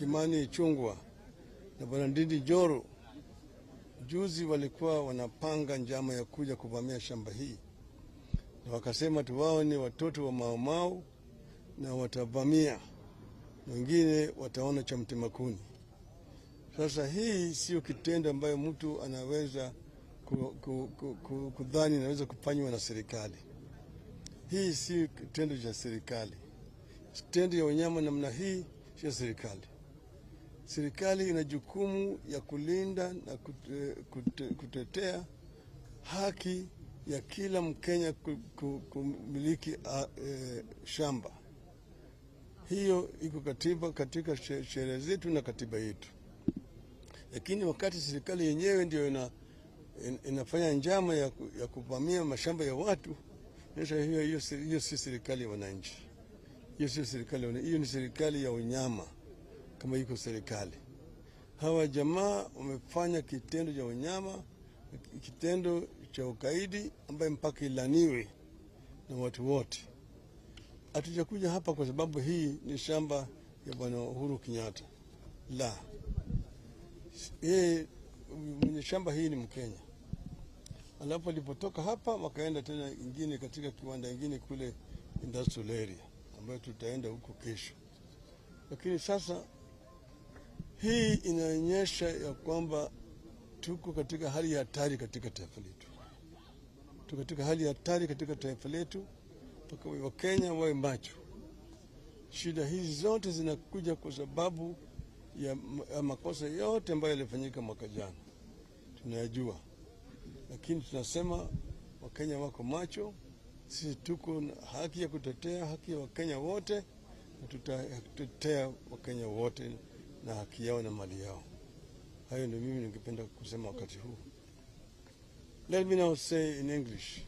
Kimani Ichung'wah na Bwana Ndindi Nyoro juzi walikuwa wanapanga njama ya kuja kuvamia shamba hii, na wakasema tu wao ni watoto wa Mau Mau na watavamia, na wengine wataona cha mtema kuni. Sasa hii sio kitendo ambayo mtu anaweza kudhani inaweza kufanywa na serikali. Hii si kitendo cha serikali. Kitendo ya wanyama namna hii sio serikali. Serikali ina jukumu ya kulinda na kutetea haki ya kila Mkenya kumiliki shamba. Hiyo iko katika sheria zetu na katiba yetu. Lakini wakati serikali yenyewe ndio inafanya njama ya kuvamia mashamba ya watu, hiyo si serikali ya wananchi. Hiyo si serikali ya wananchi, hiyo ni serikali ya unyama. Kama iko serikali, hawa jamaa wamefanya kitendo cha unyama, kitendo cha ukaidi ambaye mpaka ilaniwe na watu wote. Hatujakuja hapa kwa sababu hii ni shamba ya Bwana Uhuru Kenyatta. La, yeye mwenye shamba hii ni Mkenya. Alafu alipotoka hapa wakaenda tena ingine katika kiwanda ingine kule industrial area ambayo tutaenda huko kesho. Lakini sasa hii inaonyesha ya kwamba tuko katika hali ya hatari katika taifa letu. Tuko katika hali ya hatari katika taifa letu, mpaka Wakenya wawe macho. Shida hizi zote zinakuja kwa sababu ya makosa yote ambayo yalifanyika mwaka jana. Tunayajua. Lakini tunasema Wakenya wako macho. Sisi tuko na haki ya kutetea haki ya Wakenya wote, na tutatetea Wakenya wote na haki yao na mali yao. Hayo ndio mimi ningependa kusema wakati huu. Let me now say in English.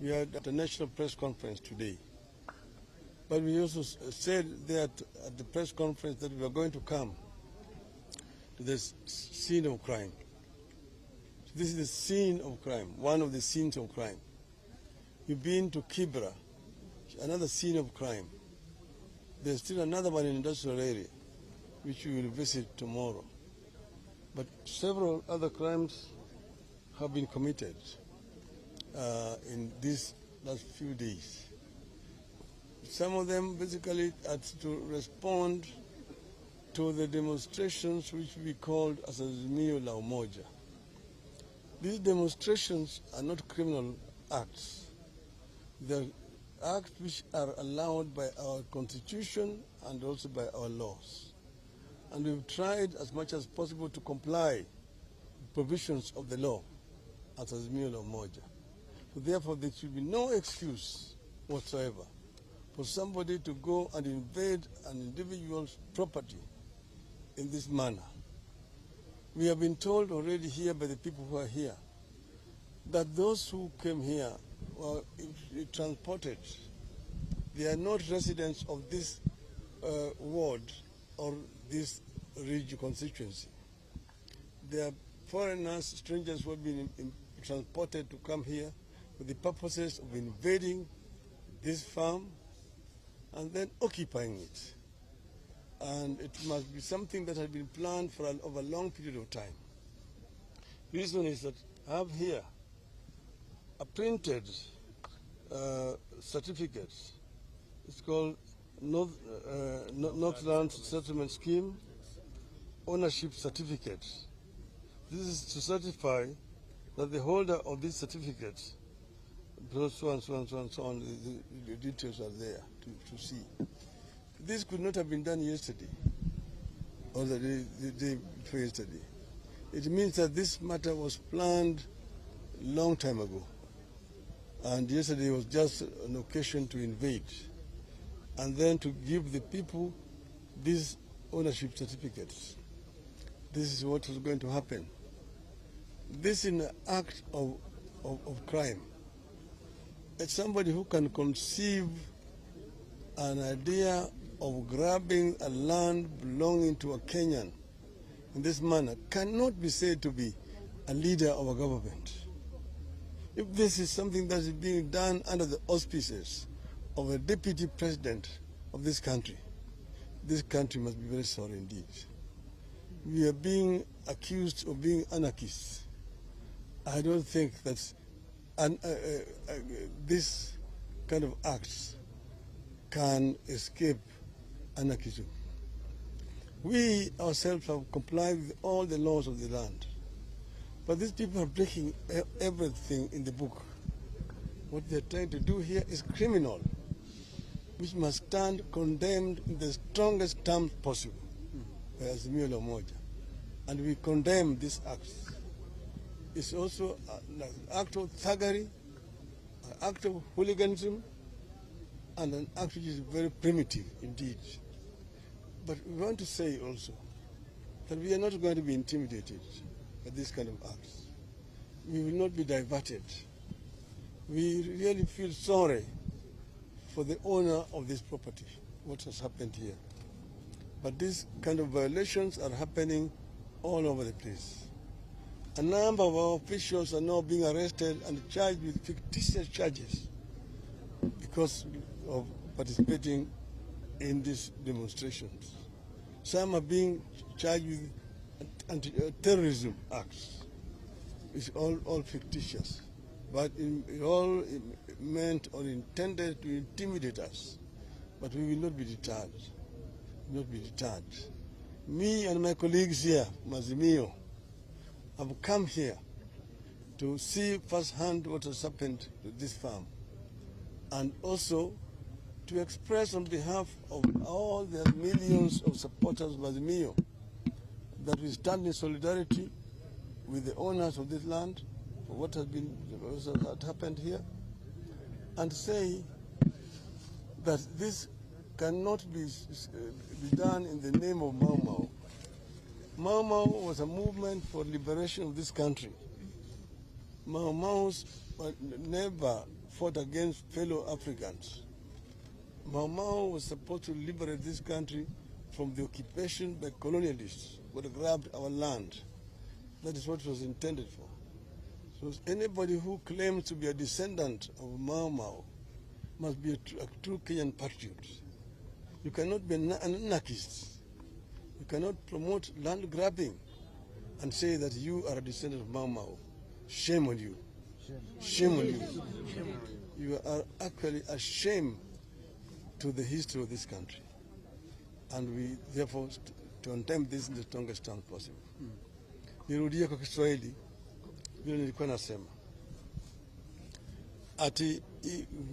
We had at a national press conference today. But we also said there at the press conference that we are going to come to the scene of crime. So this is the scene of crime, one of the scenes of crime. We've been to Kibra, another scene of crime. There's still another one in industrial area, which we will visit tomorrow. But several other crimes have been committed in these last few days. Some of them basically had to respond to the demonstrations which we called as Azimio la Umoja. These demonstrations are not criminal acts. They're acts which are allowed by our constitution and also by our laws. And we've tried as much as possible to comply with provisions of the law as Azimio la Umoja. So therefore, there should be no excuse whatsoever for somebody to go and invade an individual's property in this manner. We have been told already here by the people who are here that those who came here were transported. They are not residents of this ward or this region constituency. They are foreigners, strangers who have been transported to come here with the purposes of invading this farm and then occupying it. And it must be something that has been planned for over a long period of time. The reason is that I have here a printed certificate. It's called Northlands Settlement Scheme Ownership Certificate. This is to certify that the holder of this certificate, so and so and so and so on, the details are there to see. This could not have been done yesterday or the day before yesterday. It means that this matter was planned a long time ago. And yesterday was just an occasion to invade and then to give the people these ownership certificates. This is what is going to happen. This is an act of crime. It's somebody who can conceive an idea of grabbing a land belonging to a Kenyan in this manner cannot be said to be a leader of a government. If this is something that is being done under the auspices of a deputy president of this country, this country must be very sorry indeed. We are being accused of being anarchists. I don't think that this kind of acts can escape anarchism. We ourselves have complied with all the laws of the land. But these people are breaking everything in the book. What they're trying to do here is criminal, which must stand condemned in the strongest terms possible by Azimio la Umoja. And we condemn this act. It's also an act of thuggery, an act of hooliganism, and an act which is very primitive indeed. But we want to say also that we are not going to be intimidated by this kind of acts. We will not be diverted. We really feel sorry for the owner of this property, what has happened here. But these kind of violations are happening all over the place. A number of our officials are now being arrested and charged with fictitious charges because of participating in these demonstrations. Some are being charged with anti-terrorism acts. It's all fictitious, but it all meant or intended to intimidate us. But we will not be deterred. Not be deterred. Me and my colleagues here, Mazimio, have come here to see firsthand what has happened to this farm, and also to express on behalf of all the millions of supporters of Azimio that we stand in solidarity with the owners of this land for what has happened here, and say that this cannot be done in the name of Mau Mau. Mau Mau was a movement for liberation of this country. Mau Maus never fought against fellow Africans. Mau Mau was supposed to liberate this country from the occupation by colonialists who had grabbed our land. That is what it was intended for. So anybody who claims to be a descendant of Mau Mau must be a true Kenyan patriot. You cannot be an anarchist. You cannot promote land grabbing and say that you are a descendant of Mau Mau. Shame on you. Shame on you. You are actually a shame to the history of this country. And we therefore condemn this in the strongest terms possible. Nirudie kwa Kiswahili vile nilikuwa nasema. Ati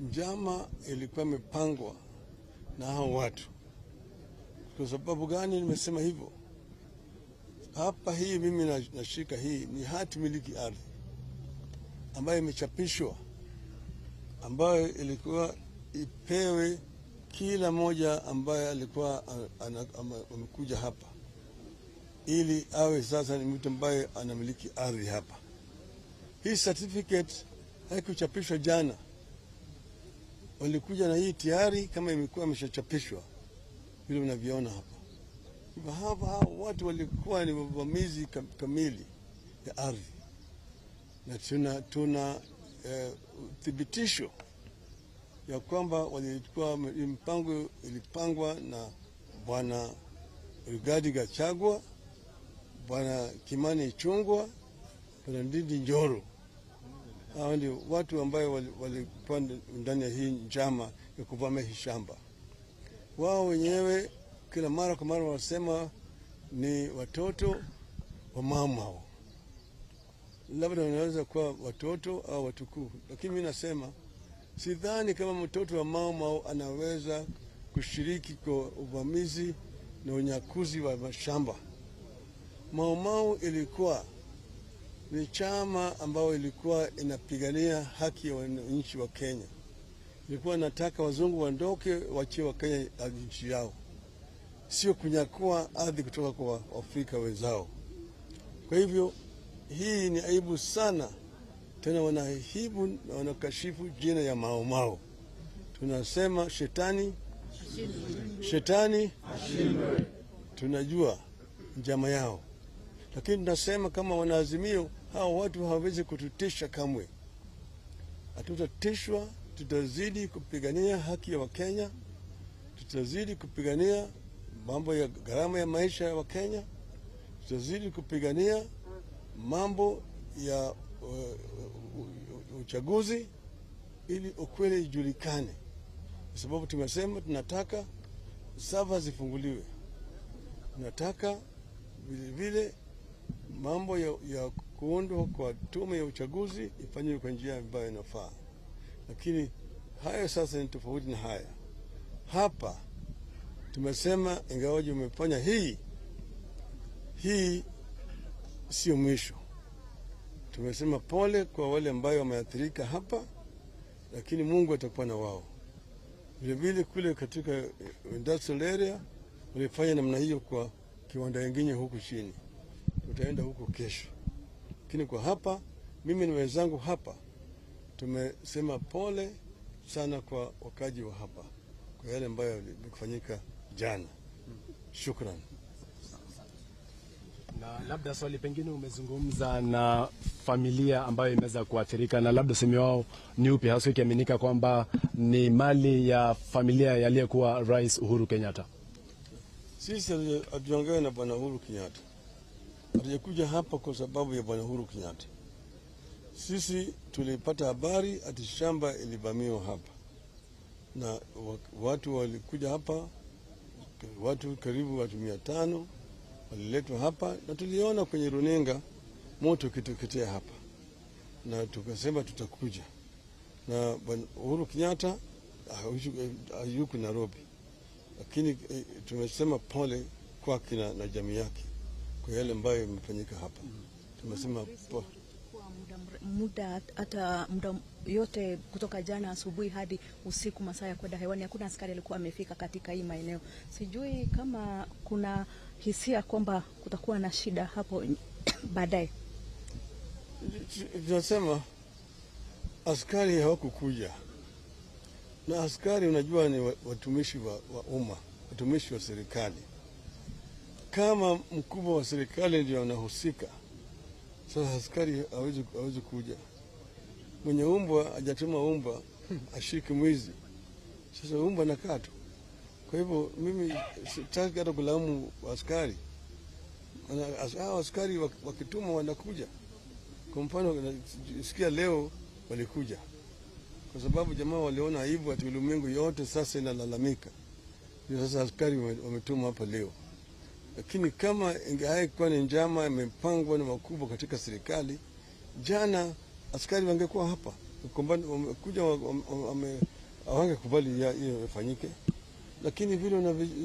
njama ilikuwa imepangwa na hao watu. Kwa sababu gani nimesema hivyo? Hapa hii mimi nashika hii ni hati miliki ardhi ambayo imechapishwa, ambayo ilikuwa ipewe kila moja ambaye alikuwa amekuja hapa, ili awe sasa ni mtu ambaye anamiliki ardhi hapa. Hii certificate haikuchapishwa jana. Walikuja na hii tayari kama imekuwa imeshachapishwa vile mnaviona hapa. Hapa watu walikuwa ni wavamizi kamili ya ardhi. Na tuna thibitisho ya kwamba walikuwa mpango ilipangwa na Bwana Rigathi Gachagua, Bwana Kimani Ichung'wah, Bwana Ndindi Nyoro. Hao ndio watu ambao walikuwa ndani ya hii njama ya kuvamia hii shamba. Wao wenyewe kila mara kwa mara wanasema ni watoto wa Mau Mau. Labda wanaweza kuwa watoto au watukuu, lakini mimi nasema sidhani kama mtoto wa Mau Mau anaweza kushiriki kwa uvamizi na unyakuzi wa mashamba. Mau Mau ilikuwa ni chama ambao ilikuwa inapigania haki ya wananchi wa Kenya. Ilikuwa nataka wazungu waondoke, waachie wa Kenya nchi yao, sio kunyakua ardhi kutoka kwa Afrika wenzao. Kwa hivyo hii ni aibu sana, tena wanahibu na wanakashifu jina ya Mau Mau. Tunasema shetani ashindwe. Tunajua njama yao, lakini tunasema kama wanaazimio, hao watu hawawezi kututisha kamwe. Hatutatishwa, tutazidi kupigania haki ya Wakenya, tutazidi kupigania mambo ya gharama ya maisha ya Wakenya. Tutazidi kupigania mambo ya uchaguzi ili ukweli ijulikane, kwa sababu tumesema tunataka sava zifunguliwe. Tunataka vile mambo ya kuundwa kwa tume ya uchaguzi ifanywe kwa njia ambayo inafaa. Lakini hayo sasa ni tofauti na haya. Hapa tumesema ingawaje umefanya hii sio mwisho. Tumesema pole kwa wale ambao wameathirika hapa, lakini Mungu atakuwa na wao. Vile vile kule katika industrial area walifanya namna hiyo kwa kiwanda kingine huku chini. Tutaenda huko kesho. Lakini kwa hapa mimi na wenzangu hapa tumesema pole sana kwa wakaji wa hapa kwa yale ambayo yalifanyika jana. Shukran. Na labda swali pengine, umezungumza na familia ambayo imeweza kuathirika, na labda semi wao ni upi hasa, ikiaminika kwamba ni mali ya familia yaliyekuwa Rais Uhuru Kenyatta? Sisi hatujaongea na Bwana Uhuru Kenyatta. Hatujakuja hapa kwa sababu ya Bwana Uhuru Kenyatta. Sisi tulipata habari ati shamba ilivamiwa hapa, na watu walikuja hapa, watu karibu watu 500 waliletwa hapa, na tuliona kwenye runinga moto ukiteketea hapa, na tukasema tutakuja. Na Bwana Uhuru Kenyatta hayuko Nairobi, lakini tumesema pole kwake na jamii yake kwa yale ambayo imefanyika hapa. Tumesema kwa muda yote kutoka jana asubuhi hadi usiku masaa ya kwenda hewani, hakuna askari alikuwa amefika katika hii maeneo. Sijui kama kuna hisia kwamba kutakuwa na shida hapo baadaye. Tunasema askari hawakukuja, na askari unajua ni watumishi wa umma, watumishi wa serikali. Kama mkubwa wa serikali ndio anahusika, sasa askari hawezi kuja. Mwenye umbwa hajatuma umbwa ashike mwizi, sasa umbwa nakaa tu. Kwa hivyo mimi sitaki hata kulaumu askari. Askari wakituma wanakuja. Kwa mfano sikia leo walikuja kwa sababu jamaa waliona aibu ati ulimwengu yote sasa inalalamika. Sasa askari wametuma hapa leo. Lakini kama ingekuwa ni njama imepangwa na wakubwa katika serikali, jana askari wangekuwa hapa. Wamekuja hawangekubali hiyo ifanyike. Lakini vile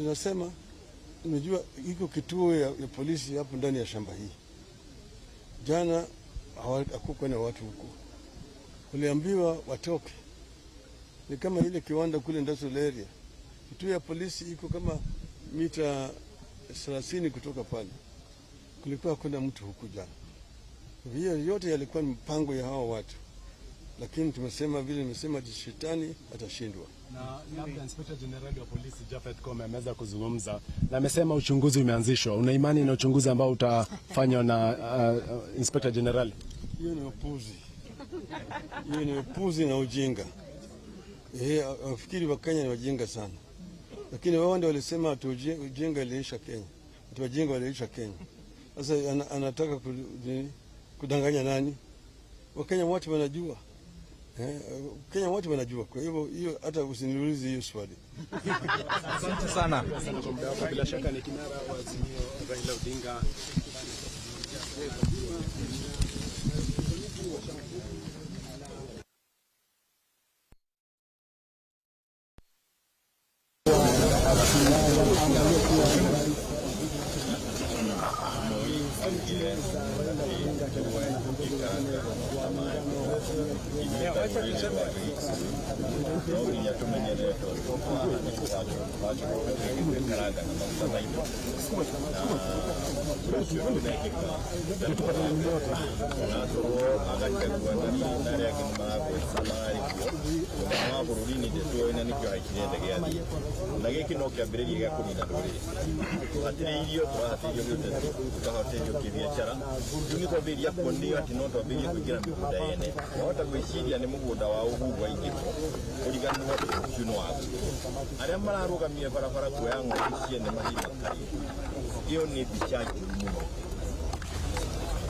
unasema, unajua iko kituo ya polisi hapo ndani ya shamba hii. Jana hakukuwa na watu huko. Waliambiwa watoke. Ni kama ile kiwanda kule industrial area. Kituo ya polisi iko kama mita 30 kutoka pale. Kulikuwa hakuna mtu huku jana. Hiyo yote yalikuwa ni mpango ya hao watu. Lakini tumesema vile nimesema shetani atashindwa. Na labda Inspector General wa polisi Japhet Koome ameweza kuzungumza na amesema uchunguzi umeanzishwa. Una imani na uchunguzi ambao utafanywa na Inspector General? Hiyo ni upuzi. Hiyo ni upuzi na ujinga. Wafikiri Wakenya ni wajinga sana. Lakini wao ndio walisema ati ujinga iliisha Kenya. Ati wajinga waliisha Kenya. Sasa anataka kudanganya nani? Wakenya wote wanajua. Kenya wote wanajua. Kwa hivyo hiyo hata usiniulize hiyo swali. Asante sana. Bila shaka ni kinara wa Azimio Raila Odinga. hatiririo twahatirio gĩũteti tũkahotithio kĩbiacara rĩu nĩ twambĩrĩria kuonio atĩ no twambĩrĩrie kũingĩra mĩgũnda yene wahota gwĩciria nĩ mũgũnda wa Uhuru waingĩrwo ũriganĩrwo atĩ ũcio nĩ waku arĩa mararũgamia barabara kuoya ng'ondu ciene mahinda karĩ ĩyo nĩ mbica njũru mũno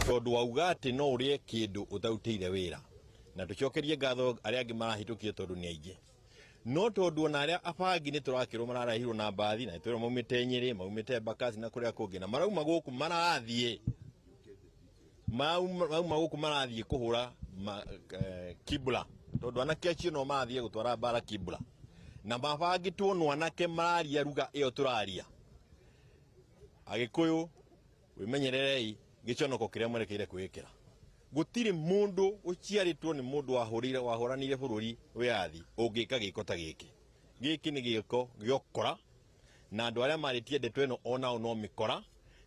tondũ wauga atĩ no ũrĩe kĩndũ ũtarutĩire wĩra na tũcokerie ngatho arĩa angĩ marahĩtũkio tondũ nĩ aingĩ no tondu ona aria abangi ni turakirwo mararahirwo na mbathi na twira maumite Nyeri maumite Bakasi na kuria kungi na marauma guku marathie mauma guku marathie kuhura Kibula tondu anake acio no mathie gutwara bara Kibula na mabangi tuonwo anake mararia ruga iyo turaria Agikuyu wimenyererei giconoko kiria mwerekeire kwikira gutiri mundu uciaritwo ni mundu wahoranire bururi wiathi ungika giko ta giki ni giko giokora na andu aria maritie ndeto eno onao no mikora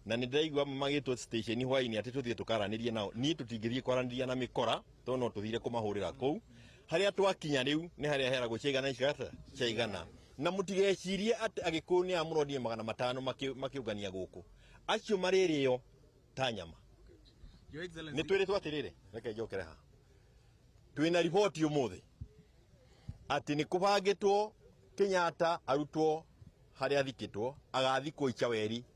na ni ndaigua magitwo station hwaini ati tuthie tukaranirie nao ni tutingithie kwaraniria na mikora to no tuthire kumahurira kou haria twakinya riu ni haria hera gucigana icigata cigana na mutigecirie ati Agikuyu ni amurodie 500 makiugania guku acio maririo ta nyama ni twiritwo atirire reke njokere ha twina riboti umuthi ati ni kubangitwo Kenyatta arutwo haria thikitwo agathikwo Ichaweri